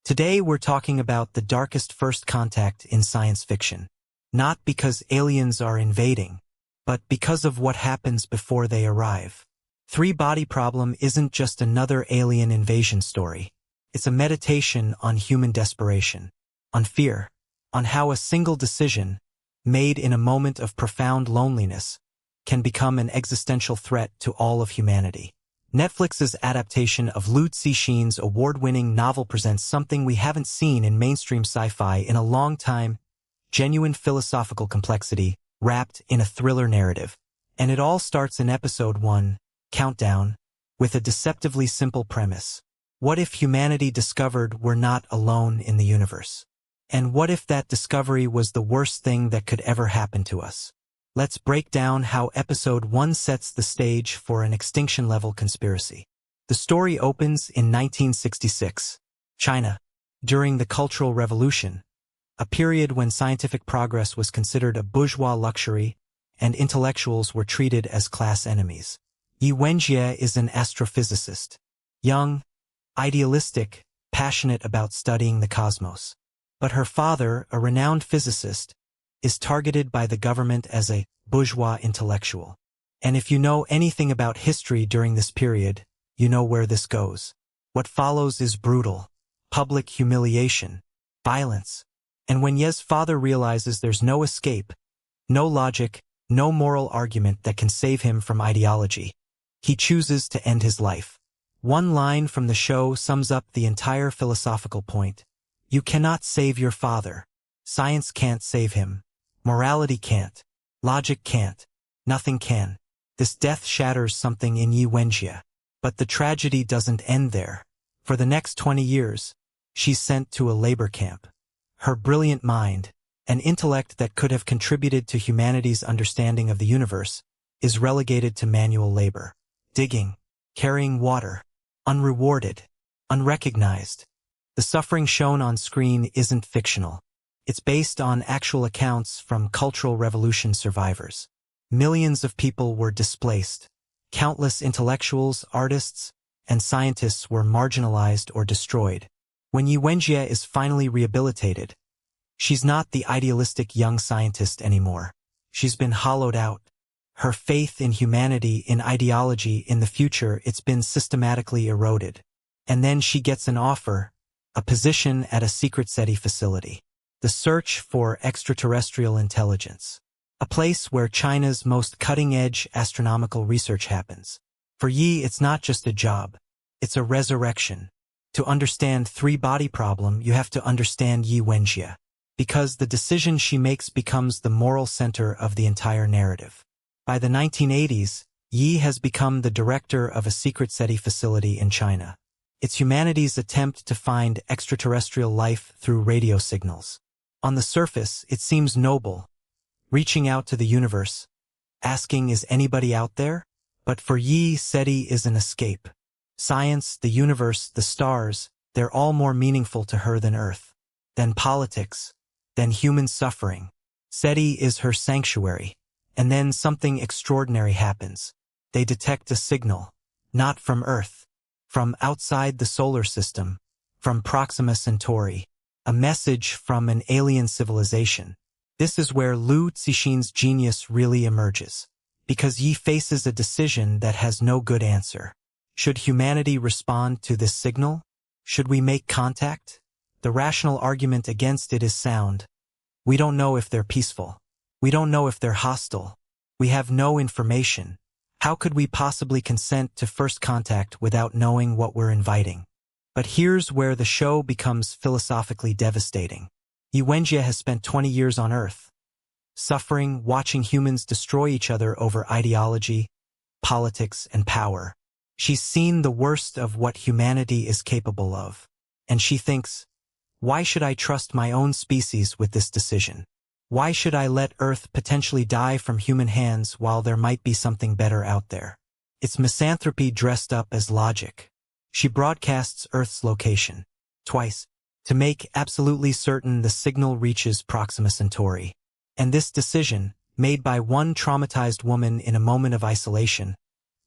Today we're talking about the darkest first contact in science fiction. Not because aliens are invading, but because of what happens before they arrive. Three-Body Problem isn't just another alien invasion story. It's a meditation on human desperation, on fear, on how a single decision, made in a moment of profound loneliness, can become an existential threat to all of humanity. Netflix's adaptation of Liu Cixin's award-winning novel presents something we haven't seen in mainstream sci-fi in a long time: genuine philosophical complexity, wrapped in a thriller narrative. And it all starts in episode 1, Countdown, with a deceptively simple premise. What if humanity discovered we're not alone in the universe? And what if that discovery was the worst thing that could ever happen to us? Let's break down how episode 1 sets the stage for an extinction-level conspiracy. The story opens in 1966, China, during the Cultural Revolution, a period when scientific progress was considered a bourgeois luxury and intellectuals were treated as class enemies. Wenjie is an astrophysicist, young, idealistic, passionate about studying the cosmos. But her father, a renowned physicist, is targeted by the government as a bourgeois intellectual. And if you know anything about history during this period, you know where this goes. What follows is brutal, public humiliation, violence. And when Ye's father realizes there's no escape, no logic, no moral argument that can save him from ideology, he chooses to end his life. One line from the show sums up the entire philosophical point. You cannot save your father. Science can't save him. Morality can't. Logic can't. Nothing can. This death shatters something in Wenjie. But the tragedy doesn't end there. For the next 20 years, she's sent to a labor camp. Her brilliant mind, an intellect that could have contributed to humanity's understanding of the universe, is relegated to manual labor. Digging, carrying water, unrewarded, unrecognized. The suffering shown on screen isn't fictional. It's based on actual accounts from Cultural Revolution survivors. Millions of people were displaced. Countless intellectuals, artists, and scientists were marginalized or destroyed. When Wenjie is finally rehabilitated, she's not the idealistic young scientist anymore. She's been hollowed out. Her faith in humanity, in ideology, in the future, it's been systematically eroded. And then she gets an offer, a position at a secret SETI facility. The search for extraterrestrial intelligence. A place where China's most cutting-edge astronomical research happens. For Yi, it's not just a job. It's a resurrection. To understand Three-Body Problem, you have to understand Wenjie. Because the decision she makes becomes the moral center of the entire narrative. By the 1980s, Yi has become the director of a secret SETI facility in China. It's humanity's attempt to find extraterrestrial life through radio signals. On the surface, it seems noble, reaching out to the universe, asking, is anybody out there? But for Yi, SETI is an escape. Science, the universe, the stars, they're all more meaningful to her than Earth, than politics, than human suffering. SETI is her sanctuary. And then something extraordinary happens. They detect a signal, not from Earth, from outside the solar system, from Proxima Centauri, a message from an alien civilization. This is where Liu Cixin's genius really emerges, because Yi faces a decision that has no good answer. Should humanity respond to this signal? Should we make contact? The rational argument against it is sound. We don't know if they're peaceful. We don't know if they're hostile. We have no information. How could we possibly consent to first contact without knowing what we're inviting? But here's where the show becomes philosophically devastating. Wenjie has spent 20 years on Earth, suffering, watching humans destroy each other over ideology, politics, and power. She's seen the worst of what humanity is capable of. And she thinks, why should I trust my own species with this decision? Why should I let Earth potentially die from human hands while there might be something better out there? It's misanthropy dressed up as logic. She broadcasts Earth's location, twice, to make absolutely certain the signal reaches Proxima Centauri. And this decision, made by one traumatized woman in a moment of isolation,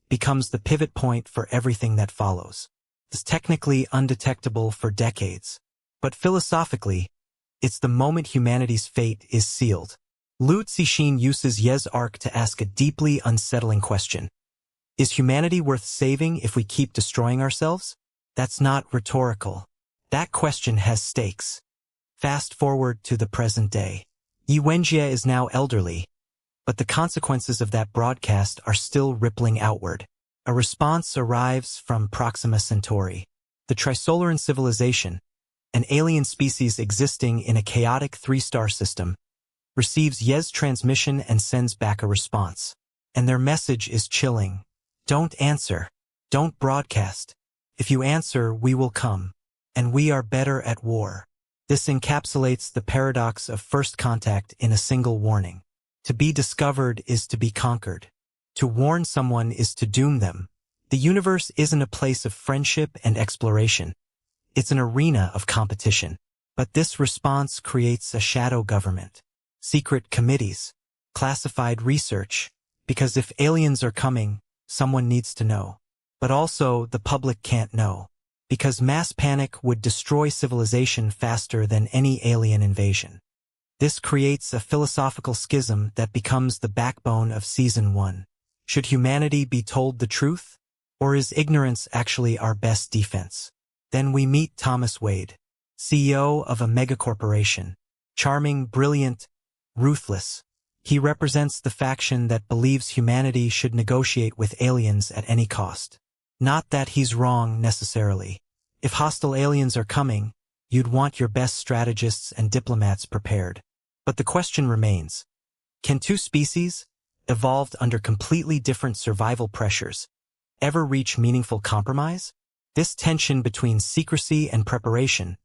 becomes the pivot point for everything that follows. It's technically undetectable for decades. But philosophically, it's the moment humanity's fate is sealed. Liu Cixin uses Ye's arc to ask a deeply unsettling question. Is humanity worth saving if we keep destroying ourselves? That's not rhetorical. That question has stakes. Fast forward to the present day. Wenjie is now elderly, but the consequences of that broadcast are still rippling outward. A response arrives from Proxima Centauri. The Trisolaran civilization, an alien species existing in a chaotic 3-star system, receives Ye's transmission and sends back a response. And their message is chilling. Don't answer. Don't broadcast. If you answer, we will come. And we are better at war. This encapsulates the paradox of first contact in a single warning. To be discovered is to be conquered. To warn someone is to doom them. The universe isn't a place of friendship and exploration. It's an arena of competition. But this response creates a shadow government. Secret committees. Classified research. Because if aliens are coming, someone needs to know. But also, the public can't know. Because mass panic would destroy civilization faster than any alien invasion. This creates a philosophical schism that becomes the backbone of Season 1. Should humanity be told the truth? Or is ignorance actually our best defense? Then we meet Thomas Wade, CEO of a megacorporation. Charming, brilliant, ruthless. He represents the faction that believes humanity should negotiate with aliens at any cost. Not that he's wrong necessarily. If hostile aliens are coming, you'd want your best strategists and diplomats prepared. But the question remains, can two species, evolved under completely different survival pressures, ever reach meaningful compromise? This tension between secrecy and preparation,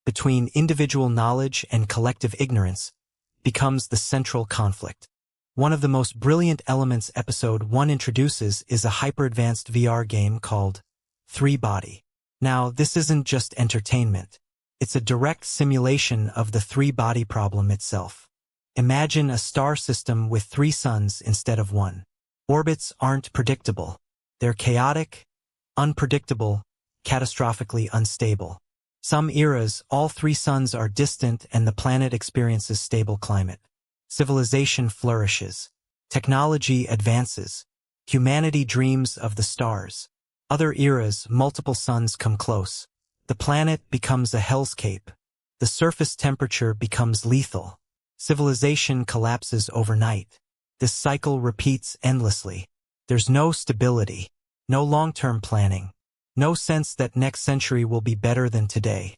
between individual knowledge and collective ignorance, becomes the central conflict. One of the most brilliant elements Episode 1 introduces is a hyper-advanced VR game called 3-Body. Now, this isn't just entertainment. It's a direct simulation of the 3-body problem itself. Imagine a star system with 3 suns instead of 1. Orbits aren't predictable. They're chaotic, unpredictable, catastrophically unstable. Some eras, all 3 suns are distant and the planet experiences stable climate. Civilization flourishes. Technology advances. Humanity dreams of the stars. Other eras, multiple suns come close. The planet becomes a hellscape. The surface temperature becomes lethal. Civilization collapses overnight. This cycle repeats endlessly. There's no stability, no long-term planning, no sense that next century will be better than today.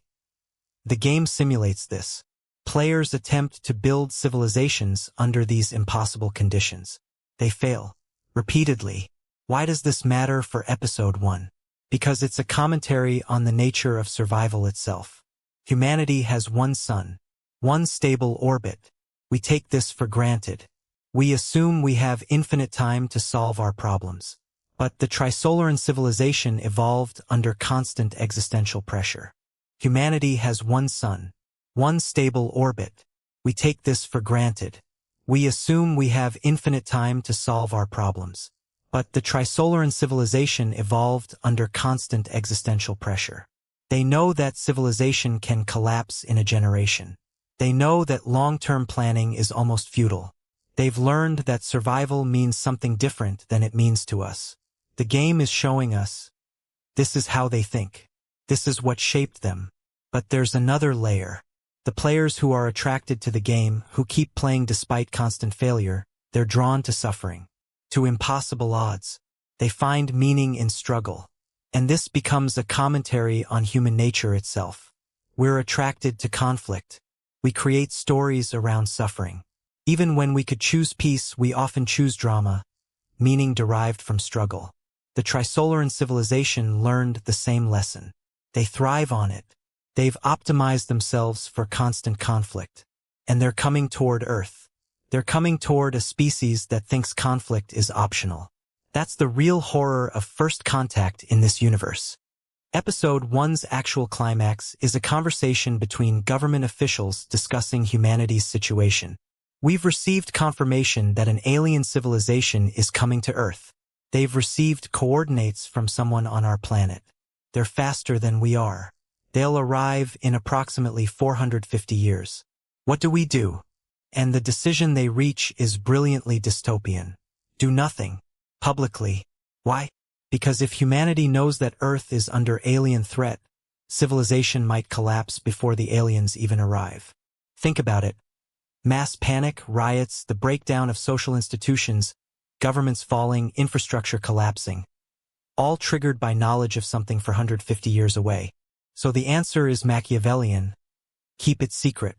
The game simulates this. Players attempt to build civilizations under these impossible conditions. They fail. Repeatedly. Why does this matter for Episode 1? Because it's a commentary on the nature of survival itself. Humanity has one sun, one stable orbit. We take this for granted. We assume we have infinite time to solve our problems. But the Trisolaran civilization evolved under constant existential pressure. Humanity has one sun, one stable orbit. We take this for granted. We assume we have infinite time to solve our problems. But the Trisolaran civilization evolved under constant existential pressure. They know that civilization can collapse in a generation. They know that long-term planning is almost futile. They've learned that survival means something different than it means to us. The game is showing us, this is how they think. This is what shaped them. But there's another layer. The players who are attracted to the game, who keep playing despite constant failure, they're drawn to suffering. To impossible odds. They find meaning in struggle. And this becomes a commentary on human nature itself. We're attracted to conflict. We create stories around suffering. Even when we could choose peace, we often choose drama, meaning derived from struggle. The Trisolaran civilization learned the same lesson. They thrive on it. They've optimized themselves for constant conflict. And they're coming toward Earth. They're coming toward a species that thinks conflict is optional. That's the real horror of first contact in this universe. Episode 1's actual climax is a conversation between government officials discussing humanity's situation. We've received confirmation that an alien civilization is coming to Earth. They've received coordinates from someone on our planet. They're faster than we are. They'll arrive in approximately 450 years. What do we do? And the decision they reach is brilliantly dystopian. Do nothing. Publicly. Why? Because if humanity knows that Earth is under alien threat, civilization might collapse before the aliens even arrive. Think about it. Mass panic, riots, the breakdown of social institutions, governments falling, infrastructure collapsing. All triggered by knowledge of something 450 years away. So the answer is Machiavellian. Keep it secret.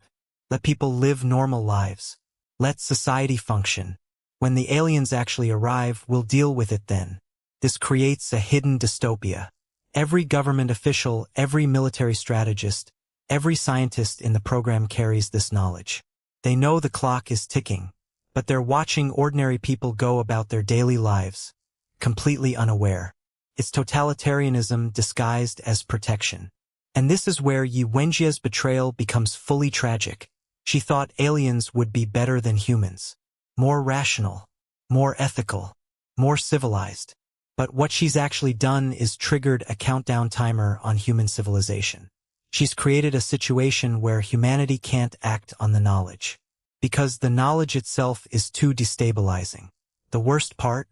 Let people live normal lives. Let society function. When the aliens actually arrive, we'll deal with it then. This creates a hidden dystopia. Every government official, every military strategist, every scientist in the program carries this knowledge. They know the clock is ticking, but they're watching ordinary people go about their daily lives, completely unaware. It's totalitarianism disguised as protection. And this is where Wenjie's betrayal becomes fully tragic. She thought aliens would be better than humans, more rational, more ethical, more civilized. But what she's actually done is triggered a countdown timer on human civilization. She's created a situation where humanity can't act on the knowledge, because the knowledge itself is too destabilizing. The worst part?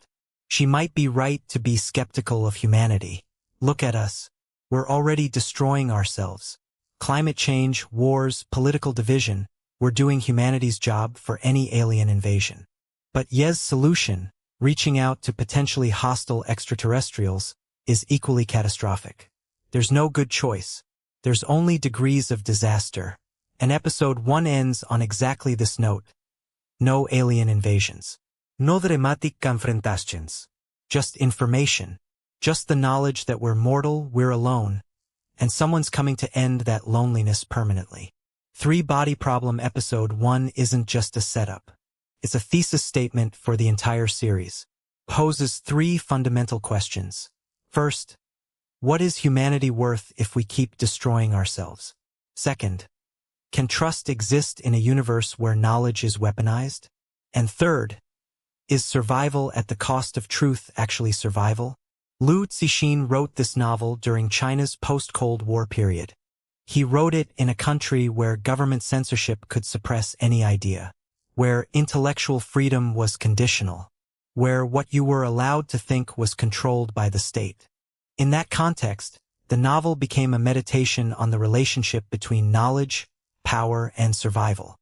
She might be right to be skeptical of humanity. Look at us. We're already destroying ourselves. Climate change, wars, political division, we're doing humanity's job for any alien invasion. But Ye's solution, reaching out to potentially hostile extraterrestrials, is equally catastrophic. There's no good choice. There's only degrees of disaster. And episode 1 ends on exactly this note. No alien invasions. No dramatic confrontations. Just information. Just the knowledge that we're mortal, we're alone, and someone's coming to end that loneliness permanently. 3 Body Problem episode 1 isn't just a setup. It's a thesis statement for the entire series. Poses 3 fundamental questions. First, what is humanity worth if we keep destroying ourselves? Second, can trust exist in a universe where knowledge is weaponized? And third, is survival at the cost of truth actually survival? Liu Cixin wrote this novel during China's post-Cold War period. He wrote it in a country where government censorship could suppress any idea, where intellectual freedom was conditional, where what you were allowed to think was controlled by the state. In that context, the novel became a meditation on the relationship between knowledge, power, and survival.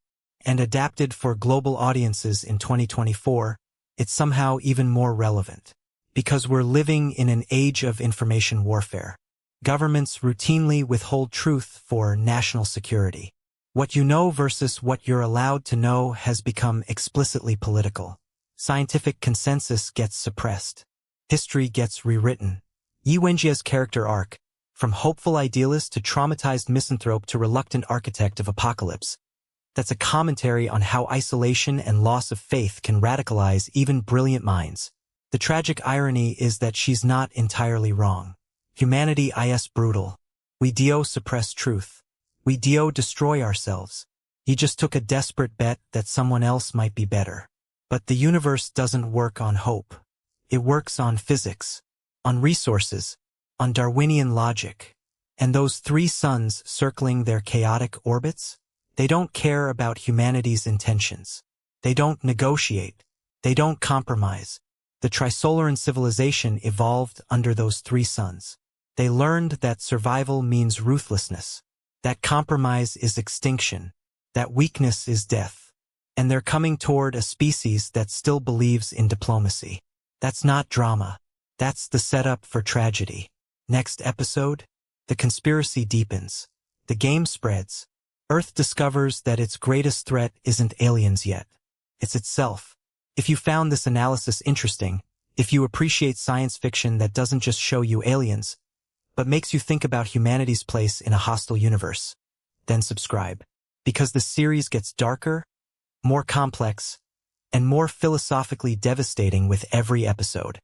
And adapted for global audiences in 2024, it's somehow even more relevant. Because we're living in an age of information warfare. Governments routinely withhold truth for national security. What you know versus what you're allowed to know has become explicitly political. Scientific consensus gets suppressed. History gets rewritten. Wenjie's character arc, from hopeful idealist to traumatized misanthrope to reluctant architect of apocalypse, that's a commentary on how isolation and loss of faith can radicalize even brilliant minds. The tragic irony is that she's not entirely wrong. Humanity is brutal. We suppress truth. We destroy ourselves. He just took a desperate bet that someone else might be better. But the universe doesn't work on hope. It works on physics, on resources, on Darwinian logic. And those 3 suns circling their chaotic orbits? They don't care about humanity's intentions. They don't negotiate. They don't compromise. The Trisolaran civilization evolved under those 3 suns. They learned that survival means ruthlessness, that compromise is extinction, that weakness is death. And they're coming toward a species that still believes in diplomacy. That's not drama. That's the setup for tragedy. Next episode, the conspiracy deepens. The game spreads. Earth discovers that its greatest threat isn't aliens yet. It's itself. If you found this analysis interesting, if you appreciate science fiction that doesn't just show you aliens, but makes you think about humanity's place in a hostile universe, then subscribe. Because the series gets darker, more complex, and more philosophically devastating with every episode.